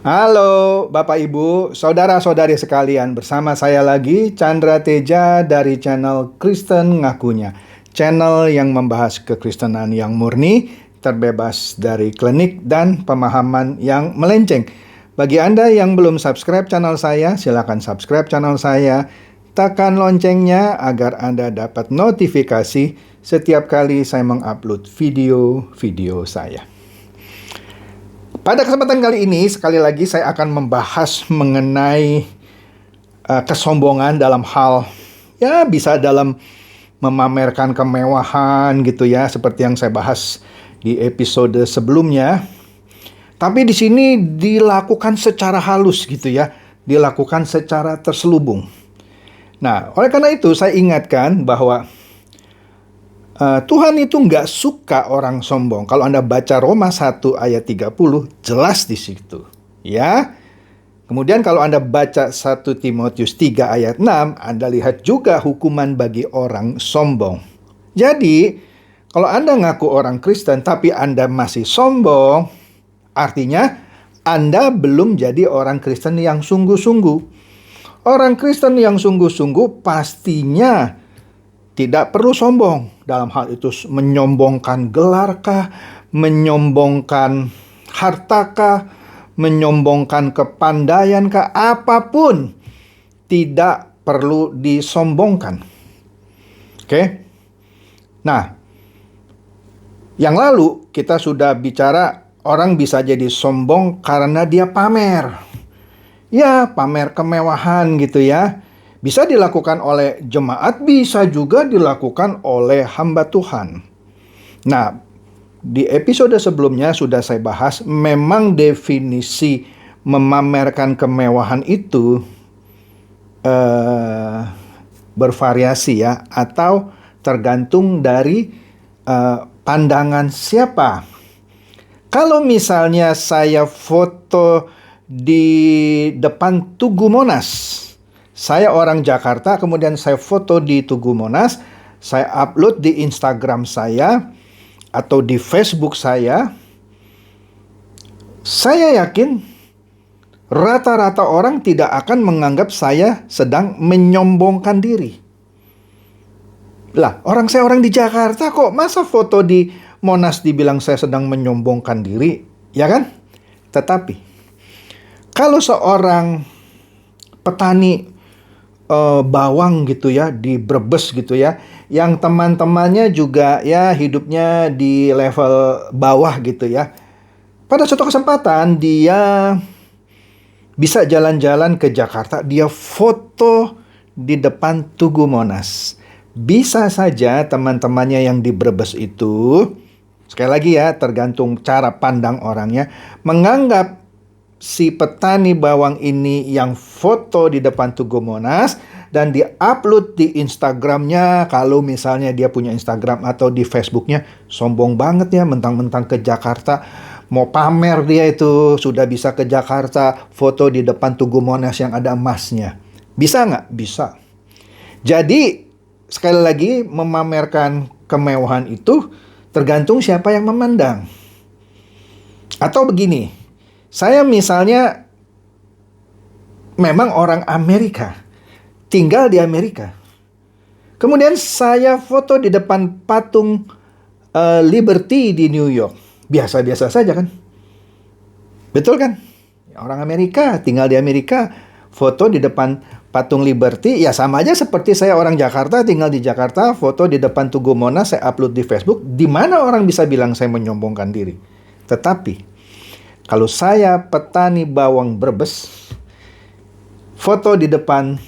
Halo Bapak Ibu, saudara-saudari sekalian, bersama saya lagi Chandra Teja dari channel Kristen Ngakunya. Channel yang membahas kekristenan yang murni, terbebas dari klinik dan pemahaman yang melenceng. Bagi Anda yang belum subscribe channel saya, silakan subscribe channel saya. Tekan loncengnya agar Anda dapat notifikasi setiap kali saya mengupload video-video saya. Pada kesempatan kali ini, sekali lagi saya akan membahas mengenai kesombongan dalam hal, ya bisa dalam memamerkan kemewahan gitu ya, seperti yang saya bahas di episode sebelumnya. Tapi di sini dilakukan secara halus gitu ya, dilakukan secara terselubung. Nah, oleh karena itu saya ingatkan bahwa Tuhan itu nggak suka orang sombong. Kalau Anda baca Roma 1 ayat 30, jelas di situ. Ya. Kemudian kalau Anda baca 1 Timotius 3 ayat 6, Anda lihat juga hukuman bagi orang sombong. Jadi, kalau Anda ngaku orang Kristen tapi Anda masih sombong, artinya Anda belum jadi orang Kristen yang sungguh-sungguh. Orang Kristen yang sungguh-sungguh pastinya tidak perlu sombong. Dalam hal itu menyombongkan gelarkah, menyombongkan hartakah, menyombongkan kepandaiankah, apapun tidak perlu disombongkan. Oke? Nah, yang lalu kita sudah bicara orang bisa jadi sombong karena dia pamer. Ya, pamer kemewahan gitu ya. Bisa dilakukan oleh jemaat, bisa juga dilakukan oleh hamba Tuhan. Nah, di episode sebelumnya sudah saya bahas, memang definisi memamerkan kemewahan itu bervariasi ya, atau tergantung dari pandangan siapa. Kalau misalnya saya foto di depan Tugu Monas, saya orang Jakarta, kemudian saya foto di Tugu Monas, saya upload di Instagram saya atau di Facebook saya yakin rata-rata orang tidak akan menganggap saya sedang menyombongkan diri. Lah, saya orang di Jakarta kok, masa foto di Monas dibilang saya sedang menyombongkan diri, ya kan? Tetapi, kalau seorang petani bawang gitu ya di Brebes gitu ya, yang teman-temannya juga ya hidupnya di level bawah gitu ya, pada suatu kesempatan dia bisa jalan-jalan ke Jakarta, dia foto di depan Tugu Monas. Bisa saja teman-temannya yang di Brebes itu, sekali lagi ya, tergantung cara pandang orangnya, menganggap si petani bawang ini yang foto di depan Tugu Monas dan di-upload di Instagramnya, kalau misalnya dia punya Instagram atau di Facebooknya, sombong banget ya, mentang-mentang ke Jakarta, mau pamer dia itu sudah bisa ke Jakarta, foto di depan Tugu Monas yang ada emasnya. Bisa nggak? Bisa. Jadi, sekali lagi, memamerkan kemewahan itu tergantung siapa yang memandang. Atau begini, saya misalnya memang orang Amerika, tinggal di Amerika. Kemudian saya foto di depan patung Liberty di New York. Biasa-biasa saja kan? Betul kan? Orang Amerika, tinggal di Amerika, foto di depan patung Liberty, ya sama aja seperti saya orang Jakarta, tinggal di Jakarta, foto di depan Tugu Monas, saya upload di Facebook. Di mana orang bisa bilang saya menyombongkan diri? Tetapi kalau saya petani bawang Brebes, foto di depan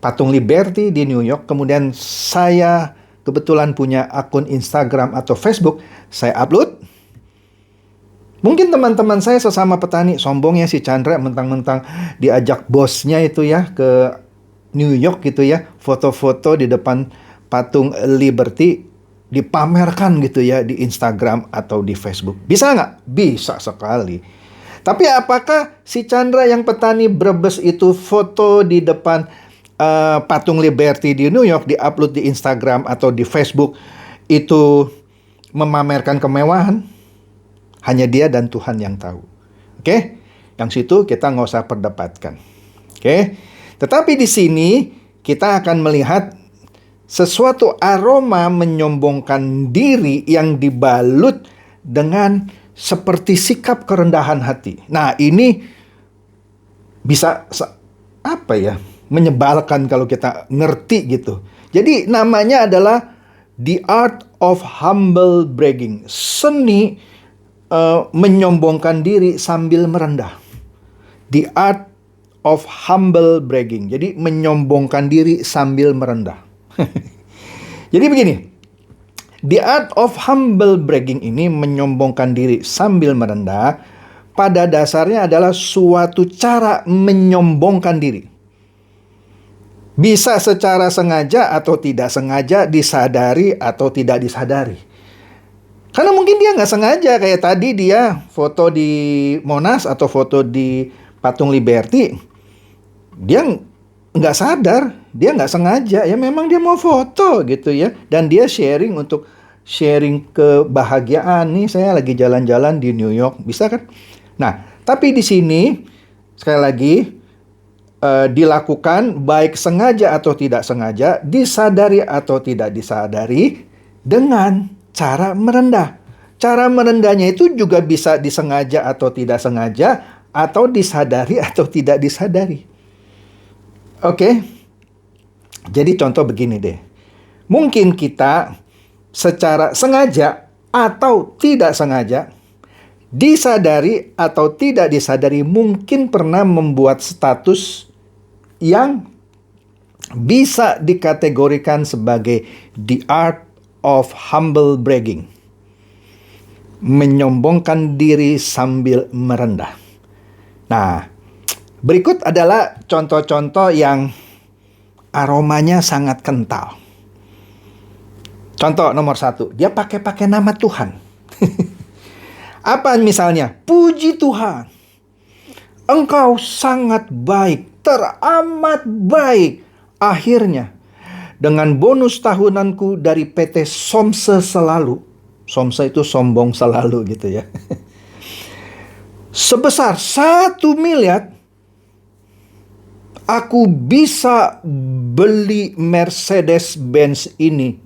patung Liberty di New York, kemudian saya kebetulan punya akun Instagram atau Facebook, saya upload. Mungkin teman-teman saya sesama petani, sombongnya si Chandra mentang-mentang diajak bosnya itu ya ke New York gitu ya, foto-foto di depan patung Liberty, dipamerkan gitu ya di Instagram atau di Facebook. Bisa nggak? Bisa sekali. Tapi apakah si Chandra yang petani Brebes itu foto di depan patung Liberty di New York, di-upload di Instagram atau di Facebook, itu memamerkan kemewahan? Hanya dia dan Tuhan yang tahu. Oke? Yang situ kita nggak usah perdebatkan. Oke. Tetapi di sini kita akan melihat sesuatu aroma menyombongkan diri yang dibalut dengan seperti sikap kerendahan hati. Nah, ini bisa menyebalkan kalau kita ngerti gitu. Jadi namanya adalah the art of humble bragging. Seni menyombongkan diri sambil merendah. The art of humble bragging. Jadi menyombongkan diri sambil merendah. Jadi begini. The art of humble bragging ini menyombongkan diri sambil merendah pada dasarnya adalah suatu cara menyombongkan diri. Bisa secara sengaja atau tidak sengaja, disadari atau tidak disadari. Karena mungkin dia nggak sengaja, kayak tadi dia foto di Monas atau foto di Patung Liberty. Dia nggak sadar, dia nggak sengaja, ya memang dia mau foto gitu ya. Dan dia sharing untuk sharing kebahagiaan. Nih saya lagi jalan-jalan di New York, bisa kan? Nah, tapi di sini sekali lagi dilakukan baik sengaja atau tidak sengaja, disadari atau tidak disadari dengan cara merendah. Cara merendahnya itu juga bisa disengaja atau tidak sengaja, atau disadari atau tidak disadari. Oke? Jadi contoh begini deh. Mungkin kita secara sengaja atau tidak sengaja, disadari atau tidak disadari, mungkin pernah membuat status yang bisa dikategorikan sebagai the art of humble bragging. Menyombongkan diri sambil merendah. Nah, berikut adalah contoh-contoh yang aromanya sangat kental. Contoh nomor 1, dia pakai nama Tuhan. Apa misalnya? Puji Tuhan, Engkau sangat baik, teramat baik. Akhirnya, dengan bonus tahunanku dari PT Somse selalu. Somse itu sombong selalu gitu ya. Sebesar 1 miliar, aku bisa beli Mercedes-Benz ini.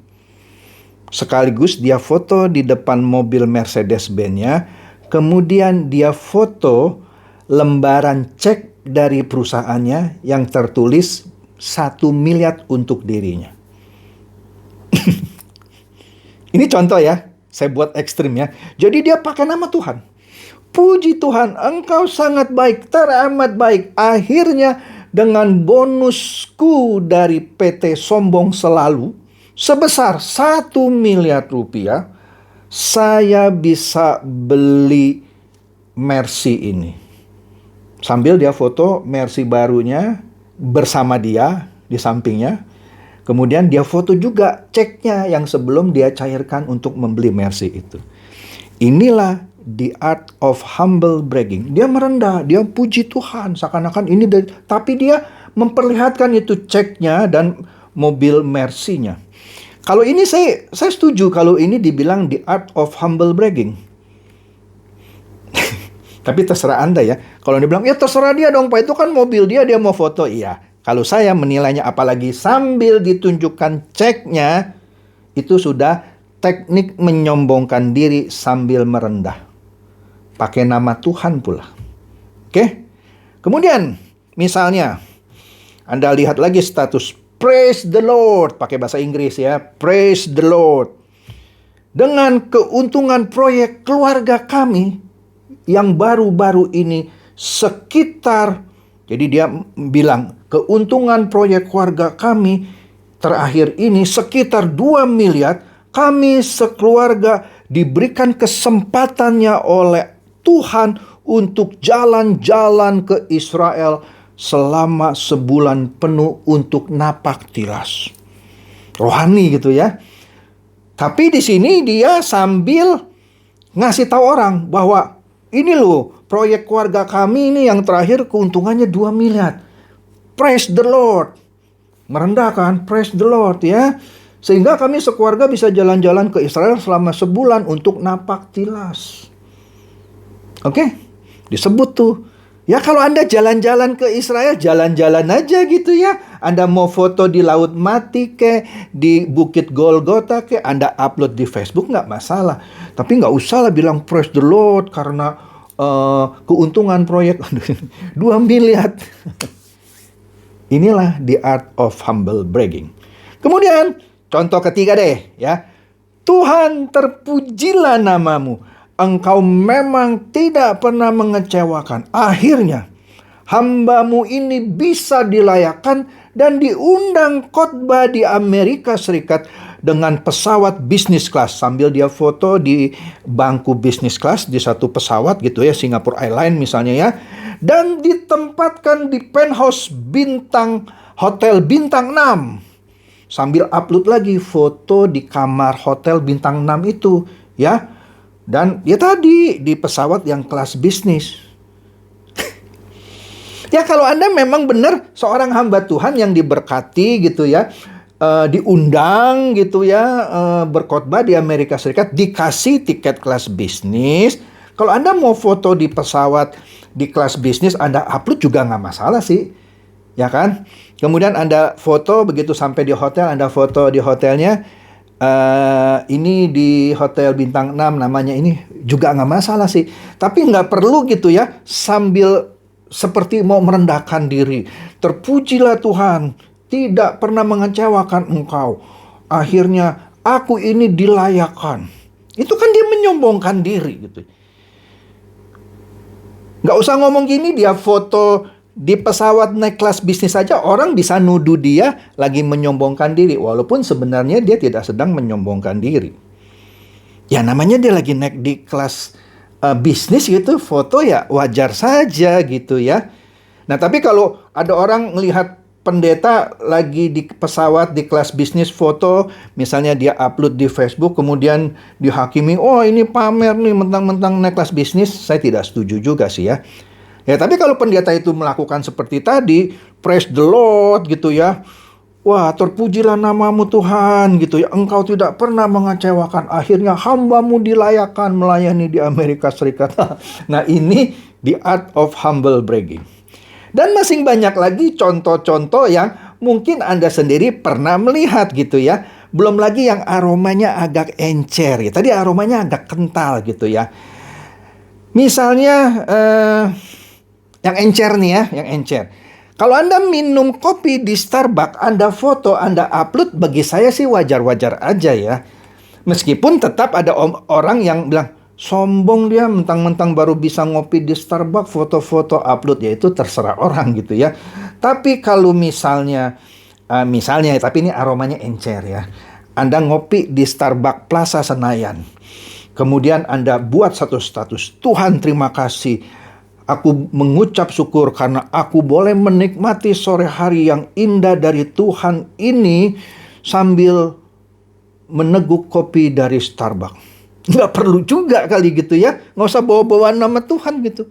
Sekaligus dia foto di depan mobil Mercedes-Benz-nya. Kemudian dia foto lembaran cek dari perusahaannya yang tertulis 1 miliar untuk dirinya. Ini contoh ya, saya buat ekstrim ya. Jadi dia pakai nama Tuhan. Puji Tuhan, Engkau sangat baik, teramat baik. Akhirnya dengan bonusku dari PT Sombong Selalu sebesar 1 miliar rupiah, saya bisa beli Mercy ini. Sambil dia foto Mercy barunya bersama dia di sampingnya. Kemudian dia foto juga ceknya yang sebelum dia cairkan untuk membeli Mercy itu. Inilah the art of humble bragging. Dia merendah, dia puji Tuhan seakan-akan ini tapi dia memperlihatkan itu ceknya dan mobil Mercy-nya. Kalau ini saya setuju kalau ini dibilang the art of humble bragging. Tapi terserah Anda ya. Kalau dibilang, ya terserah dia dong Pak, itu kan mobil dia mau foto. Iya. Kalau saya menilainya apalagi sambil ditunjukkan ceknya, itu sudah teknik menyombongkan diri sambil merendah. Pakai nama Tuhan pula. Oke? Kemudian, misalnya, Anda lihat lagi status Praise the Lord. Pakai bahasa Inggris ya. Praise the Lord. Dengan keuntungan proyek keluarga kami, yang baru-baru ini sekitar, jadi dia bilang keuntungan proyek keluarga kami terakhir ini sekitar 2 miliar, kami sekeluarga diberikan kesempatannya oleh Tuhan untuk jalan-jalan ke Israel selama sebulan penuh untuk napak tilas. Rohani gitu ya. Tapi di sini dia sambil ngasih tahu orang bahwa ini loh, proyek keluarga kami ini yang terakhir keuntungannya 2 miliar. Praise the Lord. Merendahkan, praise the Lord ya. Sehingga kami sekeluarga bisa jalan-jalan ke Israel selama sebulan untuk napak tilas. Oke? Disebut tuh Ya kalau Anda jalan-jalan ke Israel, jalan-jalan aja gitu ya. Anda mau foto di Laut Mati ke, di Bukit Golgota ke, Anda upload di Facebook nggak masalah. Tapi nggak usah lah bilang praise the Lord karena keuntungan proyek 2 miliar. Inilah the art of humble bragging. Kemudian contoh ketiga deh ya. Tuhan, terpujilah namamu. Engkau memang tidak pernah mengecewakan. Akhirnya, hamba-Mu ini bisa dilayakkan dan diundang khotbah di Amerika Serikat dengan pesawat bisnis kelas. Sambil dia foto di bangku bisnis kelas di satu pesawat gitu ya, Singapore Airlines misalnya ya. Dan ditempatkan di penthouse hotel bintang 6. Sambil upload lagi foto di kamar hotel bintang 6 itu ya. Dan ya tadi di pesawat yang kelas bisnis. Ya kalau Anda memang benar seorang hamba Tuhan yang diberkati gitu ya, diundang gitu ya, berkhotbah di Amerika Serikat, dikasih tiket kelas bisnis. Kalau Anda mau foto di pesawat di kelas bisnis, Anda upload juga nggak masalah sih. Ya kan? Kemudian Anda foto begitu sampai di hotel, Anda foto di hotelnya. Ini di hotel bintang 6 namanya, ini juga nggak masalah sih. Tapi nggak perlu gitu ya sambil seperti mau merendahkan diri. Terpujilah Tuhan, tidak pernah mengecewakan engkau. Akhirnya aku ini dilayakkan. Itu kan dia menyombongkan diri gitu. Nggak usah ngomong gini, dia foto di pesawat naik kelas bisnis saja orang bisa nuduh dia lagi menyombongkan diri. Walaupun sebenarnya dia tidak sedang menyombongkan diri. Ya namanya dia lagi naik di kelas bisnis gitu, foto ya wajar saja gitu ya. Nah tapi kalau ada orang melihat pendeta lagi di pesawat di kelas bisnis foto, misalnya dia upload di Facebook kemudian dihakimi, oh ini pamer nih mentang-mentang naik kelas bisnis, saya tidak setuju juga sih ya. Ya, tapi kalau pendeta itu melakukan seperti tadi, praise the Lord gitu ya. Wah, terpujilah namamu Tuhan gitu ya. Engkau tidak pernah mengecewakan. Akhirnya hamba-Mu dilayakkan melayani di Amerika Serikat. Nah, ini the art of humble bragging. Dan masih banyak lagi contoh-contoh yang mungkin Anda sendiri pernah melihat gitu ya. Belum lagi yang aromanya agak encer ya. Tadi aromanya agak kental gitu ya. Misalnya yang encer nih ya, yang encer. Kalau Anda minum kopi di Starbucks, Anda foto, Anda upload, bagi saya sih wajar-wajar aja ya. Meskipun tetap ada orang yang bilang, sombong dia mentang-mentang baru bisa ngopi di Starbucks, foto-foto upload, ya itu terserah orang gitu ya. Tapi kalau misalnya, tapi ini aromanya encer ya. Anda ngopi di Starbucks Plaza Senayan. Kemudian Anda buat satu status, Tuhan terima kasih. Aku mengucap syukur karena aku boleh menikmati sore hari yang indah dari Tuhan ini sambil meneguk kopi dari Starbucks. Nggak perlu juga kali gitu ya. Nggak usah bawa-bawa nama Tuhan gitu.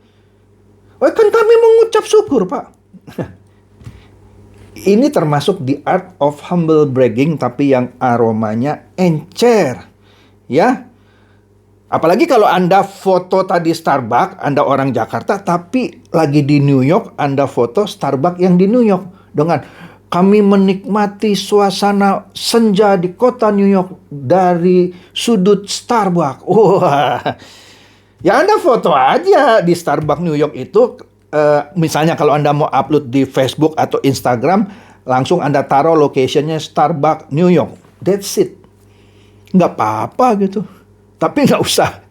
Oh kan kami mengucap syukur Pak. Ini termasuk the art of humble bragging tapi yang aromanya encer. Ya. Apalagi kalau Anda foto tadi Starbucks, Anda orang Jakarta, tapi lagi di New York, Anda foto Starbucks yang di New York. Dengan kami menikmati suasana senja di kota New York dari sudut Starbucks. Wah, ya Anda foto aja di Starbucks New York itu. Misalnya kalau Anda mau upload di Facebook atau Instagram, langsung Anda taruh locationnya Starbucks New York. That's it. Nggak apa-apa gitu. Tapi nggak usah.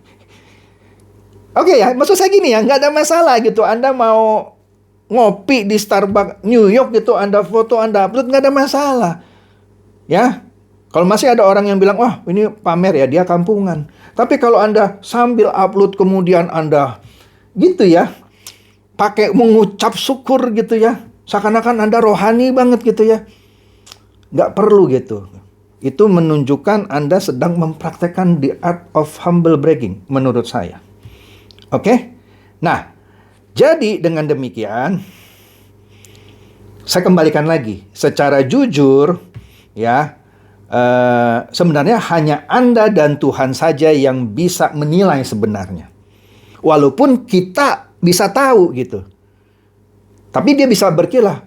Oke ya, maksud saya gini ya, nggak ada masalah gitu. Anda mau ngopi di Starbucks New York gitu, Anda foto, Anda upload, nggak ada masalah. Ya, kalau masih ada orang yang bilang, wah ini pamer ya, dia kampungan. Tapi kalau Anda sambil upload kemudian Anda gitu ya, pakai mengucap syukur gitu ya, seakan-akan Anda rohani banget gitu ya. Nggak perlu gitu. Itu menunjukkan Anda sedang mempraktekkan the art of humble bragging menurut saya. Oke? Nah, jadi dengan demikian saya kembalikan lagi secara jujur ya, sebenarnya hanya Anda dan Tuhan saja yang bisa menilai sebenarnya. Walaupun kita bisa tahu gitu. Tapi dia bisa berkilah,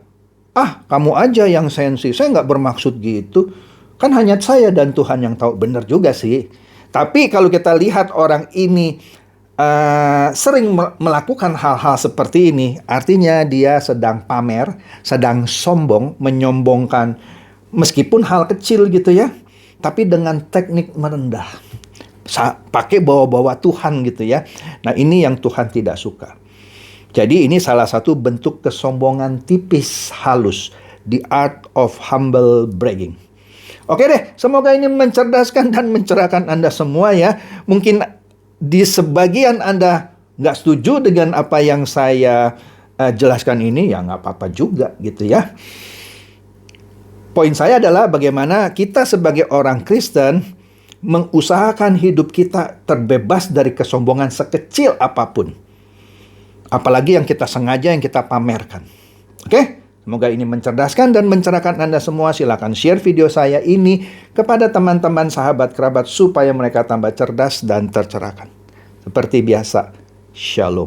kamu aja yang sensi, saya nggak bermaksud gitu. Kan hanya saya dan Tuhan yang tahu. Benar juga sih. Tapi kalau kita lihat orang ini sering melakukan hal-hal seperti ini, artinya dia sedang pamer, sedang sombong, menyombongkan meskipun hal kecil gitu ya, tapi dengan teknik merendah. Pakai bawa-bawa Tuhan gitu ya. Nah, ini yang Tuhan tidak suka. Jadi ini salah satu bentuk kesombongan tipis halus. The art of humble bragging. Oke deh, semoga ini mencerdaskan dan mencerahkan Anda semua ya. Mungkin di sebagian Anda nggak setuju dengan apa yang saya jelaskan ini, ya nggak apa-apa juga gitu ya. Poin saya adalah bagaimana kita sebagai orang Kristen mengusahakan hidup kita terbebas dari kesombongan sekecil apapun. Apalagi yang kita sengaja, yang kita pamerkan. Oke? Semoga ini mencerdaskan dan mencerahkan Anda semua. Silakan share video saya ini kepada teman-teman, sahabat, kerabat, supaya mereka tambah cerdas dan tercerahkan. Seperti biasa, Shalom.